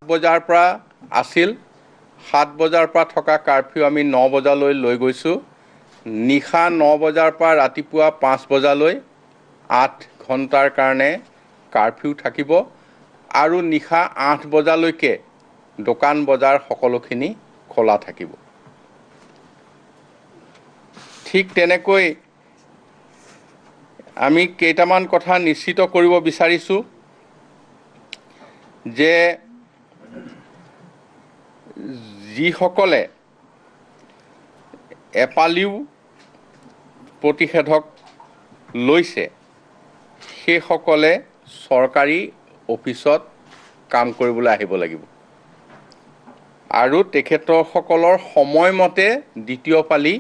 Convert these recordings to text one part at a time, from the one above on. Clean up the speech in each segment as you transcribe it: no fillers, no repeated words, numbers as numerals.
বজাৰ পৰা আছিল 7 বজাৰ পৰা থকা কাৰফিউ আমি 9 বজালৈ লৈ গৈছোঁ নিশা 9 বজাৰ পৰা ৰাতিপুৱা 5 বজালৈ 8 ঘণ্টাৰ কাৰণে কাৰফিউ থাকিব আৰু নিশা 8 বজালৈকে দোকান বজাৰ সকলোখিনি খোলা থাকিব ঠিক তেনেকৈ আমি কেইটামান কথা নিশ্চিত কৰিব বিচাৰিছোঁ যে যিসকলে এপালিও প্ৰতিষেধক লৈছে সেইসকলে চৰকাৰী অফিচত কাম কৰিবলৈ আহিব লাগিব আৰু তেখেতসকলৰ সময়মতে দ্বিতীয় পালি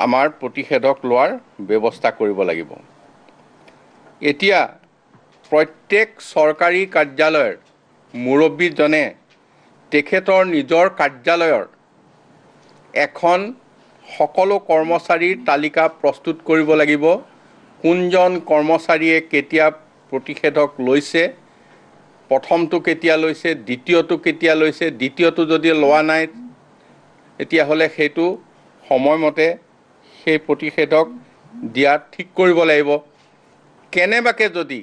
আমাৰ প্ৰতিষেধক লোৱাৰ ব্যৱস্থা কৰিব লাগিব এতিয়া প্ৰত্যেক চৰকাৰী কাৰ্যালয়ৰ মুৰব্বীজনে তেখেতৰ নিজৰ কাৰ্যালয়ৰ এখন সকলো কৰ্মচাৰীৰ তালিকা প্ৰস্তুত কৰিব লাগিব কোনজন কৰ্মচাৰীয়ে কেতিয়া প্ৰতিষেধক লৈছে প্ৰথমটো কেতিয়া লৈছে দ্বিতীয়টো কেতিয়া লৈছে দ্বিতীয়টো যদি লোৱা নাই তেতিয়াহ'লে সেইটো সময়মতে সেই প্ৰতিষেধক দিয়া ঠিক কৰিব লাগিব কেনেবাকে যদি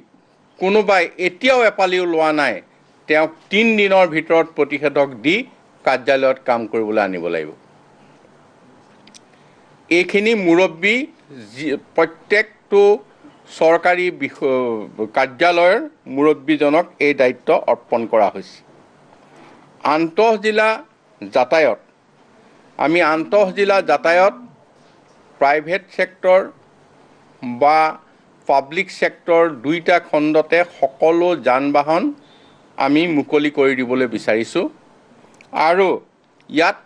কোনোবাই এতিয়াও এপালিও লোৱা নাই তেওঁ 3 দিনৰ ভিতৰত প্ৰতিষেধক দি কাৰ্যালয়ত কাম কৰিবলৈ আনিব লাগিব এইখিনি মুৰব্বী প্ৰত্যেকটো চৰকাৰী কাৰ্যালয়ৰ মুৰব্বীজনক এই দায়িত্ব অৰ্পণ কৰা হৈছে আন্তঃজিলা যাতায়ত আমি আন্তঃজিলা যাতায়ত প্ৰাইভেট সেক্টৰ বা পাব্লিক সেক্টৰ দুইটা খণ্ডতে সকলো যান-বাহন আমি মুকলি কৰি দিবলৈ বিচাৰিছোঁ আৰু ইয়াত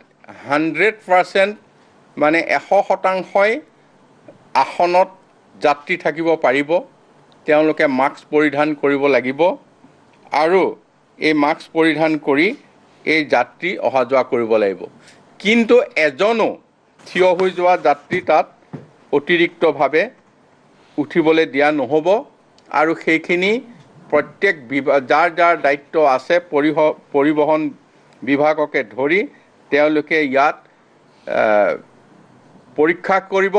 100% মানে 100% আসনত যাত্ৰী থাকিব পাৰিব তেওঁলোকে মাস্ক পৰিধান কৰিব লাগিব আৰু এই মাস্ক পৰিধান কৰি এই যাত্ৰী অহা যোৱা কৰিব লাগিব কিন্তু এজনো থিয় হৈ যোৱা যাত্ৰী তাত অতিৰিক্তভাৱে উঠিবলৈ দিয়া নহ'ব আৰু সেইখিনি প্ৰত্যেক যাৰ যাৰ দায়িত্ব আছে পৰিবহণ বিভাগকে ধৰি তেওঁলোকে ইয়াত পৰীক্ষা কৰিব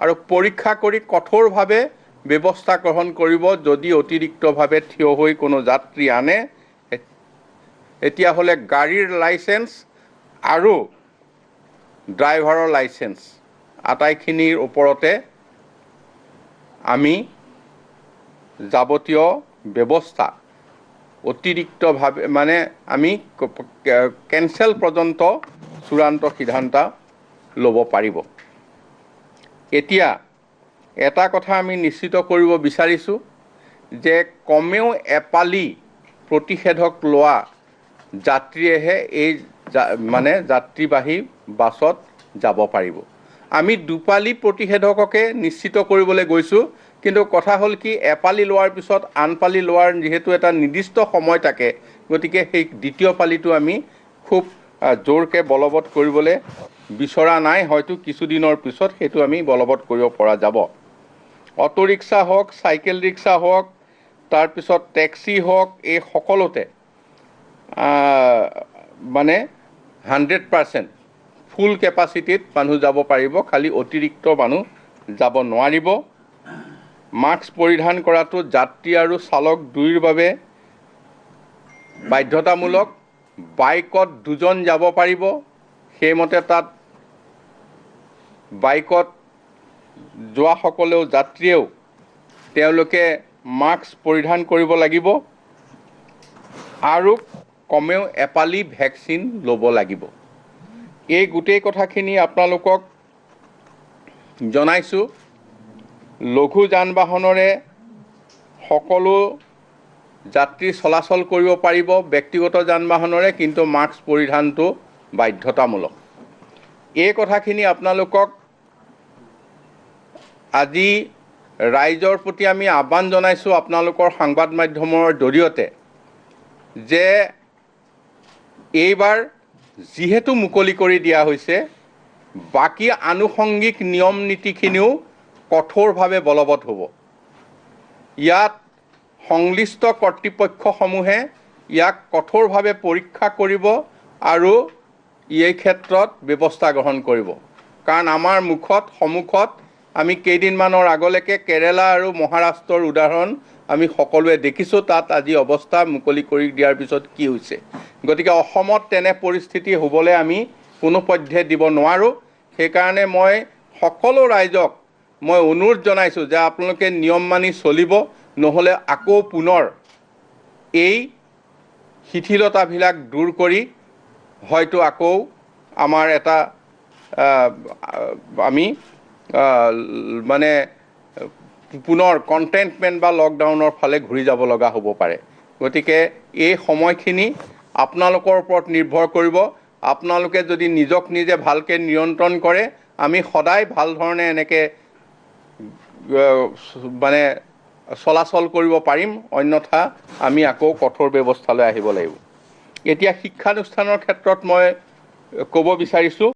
আৰু পৰীক্ষা কৰি কঠোৰভাৱে ব্যৱস্থা গ্ৰহণ কৰিব যদি অতিৰিক্তভাৱে থিয় হৈ কোনো যাত্ৰী আনে এতিয়াহ'লে গাড়ীৰ লাইসেন্স আৰু ড্ৰাইভাৰৰ লাইসেন্স আটাইখিনিৰ ওপৰতে আমি যাৱতীয় ব্যৱস্থা অতিৰিক্তভাৱে মানে আমি কেনসেল পৰ্যন্ত চূড়ান্ত সিদ্ধান্ত ল'ব পাৰিব এতিয়া এটা কথা আমি নিশ্চিত কৰিব বিচাৰিছোঁ যে কমেও এপালি প্ৰতিষেধক লোৱা যাত্ৰীয়েহে এই মানে যাত্ৰীবাহী বাছত যাব পাৰিব আমি দুপালি প্ৰতিষেধককে নিশ্চিত কৰিবলৈ গৈছোঁ কিন্তু কথা হ'ল কি এপালি লোৱাৰ পিছত আনপালি লোৱাৰ যেহেতু এটা নিৰ্দিষ্ট সময় থাকে গতিকে সেই দ্বিতীয় পালিটো আমি খুব জোৰকে বলবৎ কৰিবলৈ বিচৰা নাই হয়তো কিছুদিনৰ পিছত সেইটো আমি বলবৎ কৰিব পৰা যাব অটো ৰিক্সা হওক চাইকেল ৰিক্সা হওক তাৰ পিছত টেক্সি হওক এই সকলোতে মানে 100% ফুল কেপাচিটিত মানুহ যাব পাৰিব খালি অতিৰিক্ত মানুহ যাব নোৱাৰিব মাস্ক পৰিধান কৰাটো যাত্ৰী আৰু চালক দুইৰ বাবে বাধ্যতামূলক বাইকত দুজন যাব পাৰিব সেইমতে তাত বাইকত যোৱা সকলেও যাত্ৰীয়েও তেওঁলোকে মাস্ক পৰিধান কৰিব লাগিব আৰু কমেও এপালি ভ্যাকচিন ল'ব লাগিব এই গোটেই কথাখিনি আপোনালোকক জনাইছোঁ লঘু যান-বাহনৰে সকলো যাত্ৰী চলাচল কৰিব পাৰিব ব্যক্তিগত যান-বাহনৰে কিন্তু মাস্ক পৰিধানটো বাধ্যতামূলক এই কথাখিনি আপোনালোকক আজি ৰাইজৰ প্ৰতি আমি আহ্বান জনাইছোঁ আপোনালোকৰ সংবাদ মাধ্যমৰ জৰিয়তে যে এইবাৰ যিহেতু মুকলি কৰি দিয়া হৈছে বাকি আনুষংগিক নিয়ম নীতিখিনিও কঠোৰভাৱে বলবৎ হ'ব ইয়াত সংশ্লিষ্ট কৰ্তৃপক্ষসমূহে ইয়াক কঠোৰভাৱে পৰীক্ষা কৰিব আৰু এই ক্ষেত্ৰত ব্যৱস্থা গ্ৰহণ কৰিব। কাৰণ আমাৰ সন্মুখত আমি কেইদিনমানৰ আগলৈকে কেৰেলা আৰু মহাৰাষ্ট্ৰৰ উদাহৰণ আমি সকলোৱে দেখিছোঁ। তাত আজি অৱস্থা মুকলি কৰি দিয়াৰ পিছত কি হৈছে। গতিকে অসমত তেনে পৰিস্থিতি হ'বলৈ আমি কোনোপধ্যে দিব নোৱাৰোঁ। সেইকাৰণে মই সকলো ৰাইজক মই অনুৰোধ জনাইছোঁ যে আপোনালোকে নিয়ম মানি চলিব, নহ'লে আকৌ পুনৰ এই শিথিলতাবিলাক দূৰ কৰি হয়তো আকৌ আমাৰ এটা আমি মানে পুনৰ কণ্টেইনমেণ্ট বা লকডাউনৰ ফালে ঘূৰি যাব লগা হ'ব পাৰে। গতিকে এই সময়খিনি আপোনালোকৰ ওপৰত নিৰ্ভৰ কৰিব। আপোনালোকে যদি নিজক নিজে ভালকৈ নিয়ন্ত্ৰণ কৰে, আমি সদায় ভাল ধৰণে এনেকৈ মানে চলাচল কৰিব পাৰিম, অন্যথা আমি আকৌ কঠোৰ ব্যৱস্থালৈ আহিব লাগিব। এতিয়া শিক্ষানুষ্ঠানৰ ক্ষেত্ৰত মই ক'ব বিচাৰিছোঁ